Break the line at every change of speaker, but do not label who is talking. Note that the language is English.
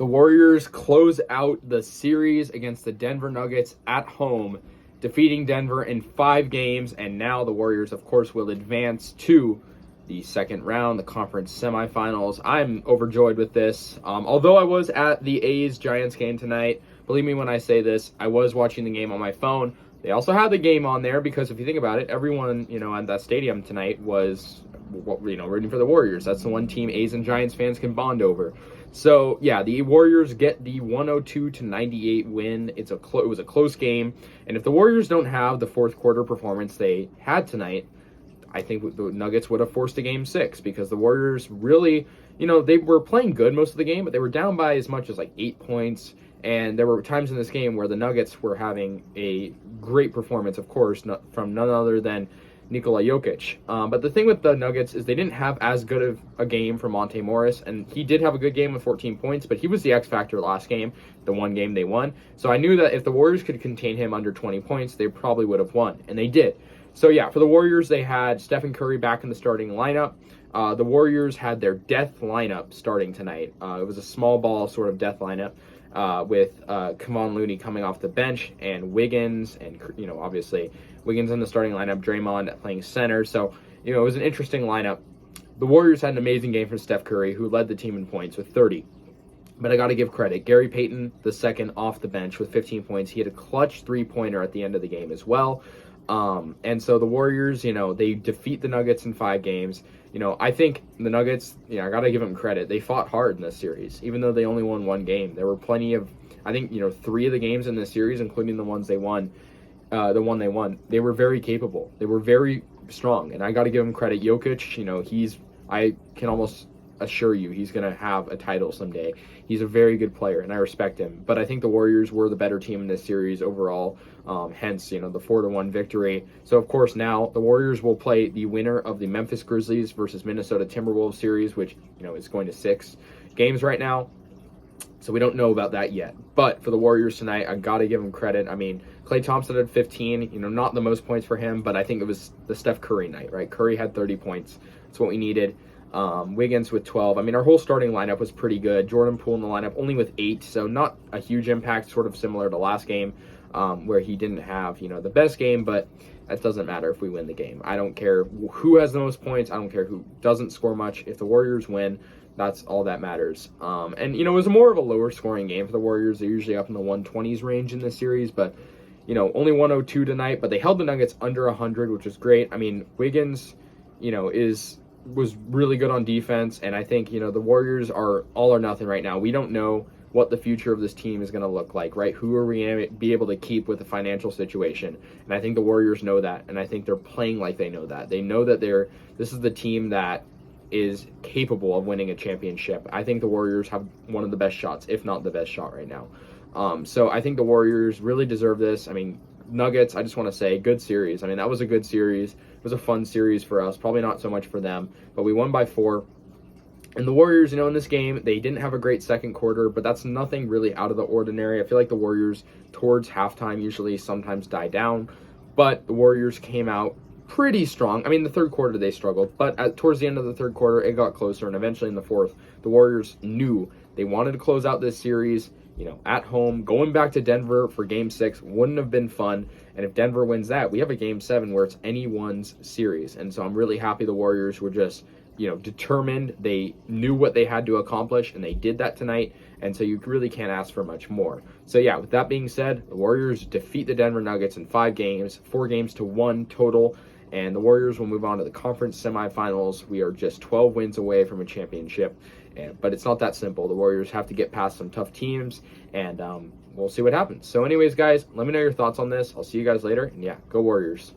The Warriors close out the series against the Denver Nuggets at home, defeating Denver in 5 games, and now the Warriors, of course, will advance to the second round, the conference semifinals. I'm overjoyed with this. Although I was at the A's-Giants game tonight, believe me when I say this, I was watching the game on my phone. They also had the game on there because if you think about it, everyone, at that stadium tonight was, rooting for the Warriors. That's the one team A's and Giants fans can bond over. So, yeah, the Warriors get the 102-98 win. It was a close game. And if the Warriors don't have the fourth quarter performance they had tonight, I think the Nuggets would have forced a game 6 because the Warriors really, they were playing good most of the game, but they were down by as much as 8 points. And there were times in this game where the Nuggets were having a great performance, of course, from none other than Nikola Jokic. But the thing with the Nuggets is they didn't have as good of a game from Monte Morris, and he did have a good game with 14 points, but he was the X factor last game, the one game they won. So I knew that if the Warriors could contain him under 20 points, they probably would have won, and they did. So yeah, for the Warriors, they had Stephen Curry back in the starting lineup. The Warriors had their death lineup starting tonight. It was a small ball sort of death lineup. With Kevon Looney coming off the bench and Wiggins and, obviously Wiggins in the starting lineup, Draymond playing center. So, it was an interesting lineup. The Warriors had an amazing game from Steph Curry, who led the team in points with 30. But I got to give credit. Gary Payton, the second off the bench with 15 points. He had a clutch three-pointer at the end of the game as well. And so the Warriors, they defeat the Nuggets in 5 games. I think the Nuggets, I got to give them credit. They fought hard in this series, even though they only won 1 game. There were plenty of, I think, 3 of the games in this series, including the ones they won, they were very capable. They were very strong, and I got to give them credit. Jokic, I can almost assure you he's going to have a title someday. He's a very good player, and I respect him. But I think the Warriors were the better team in this series overall, hence, the 4-1 victory. So, of course, now the Warriors will play the winner of the Memphis Grizzlies versus Minnesota Timberwolves series, which, is going to 6 games right now. So we don't know about that yet. But for the Warriors tonight, I got to give them credit. I mean, Klay Thompson had 15, not the most points for him, but I think it was the Steph Curry night, right? Curry had 30 points. That's what we needed. Wiggins with 12. I mean, our whole starting lineup was pretty good. Jordan Poole in the lineup only with 8, so not a huge impact, sort of similar to last game where he didn't have, the best game, but that doesn't matter if we win the game. I don't care who has the most points. I don't care who doesn't score much. If the Warriors win, that's all that matters. And, it was more of a lower scoring game for the Warriors. They're usually up in the 120s range in this series, but, only 102 tonight, but they held the Nuggets under 100, which is great. I mean, Wiggins, was really good on defense, and I think, the Warriors are all or nothing right now. We don't know what the future of this team is going to look like, right? Who are we going to be able to keep with the financial situation? And I think the Warriors know that, and I think they're playing like they know that. They know that this is the team that is capable of winning a championship. I think the Warriors have one of the best shots, if not the best shot right now. So I think the Warriors really deserve this. I mean, Nuggets, I just want to say, good series. I mean, that was a good series. It was a fun series for us. Probably not so much for them, but we won by 4. And the Warriors, in this game, they didn't have a great second quarter, but that's nothing really out of the ordinary. I feel like the Warriors, towards halftime, usually sometimes die down, but the Warriors came out pretty strong. I mean, the third quarter, they struggled, but towards the end of the third quarter, it got closer, and eventually in the fourth, the Warriors knew they wanted to close out this series, at home. Going back to Denver for Game 6 wouldn't have been fun, and if Denver wins that, we have a Game 7 where it's anyone's series, and so I'm really happy the Warriors were just, determined. They knew what they had to accomplish, and they did that tonight, and so you really can't ask for much more. So yeah, with that being said, the Warriors defeat the Denver Nuggets in 5 games, 4 games to 1 total, and the Warriors will move on to the conference semifinals. We are just 12 wins away from a championship, but it's not that simple. The Warriors have to get past some tough teams, and we'll see what happens. So anyways, guys, let me know your thoughts on this. I'll see you guys later, and yeah, go Warriors.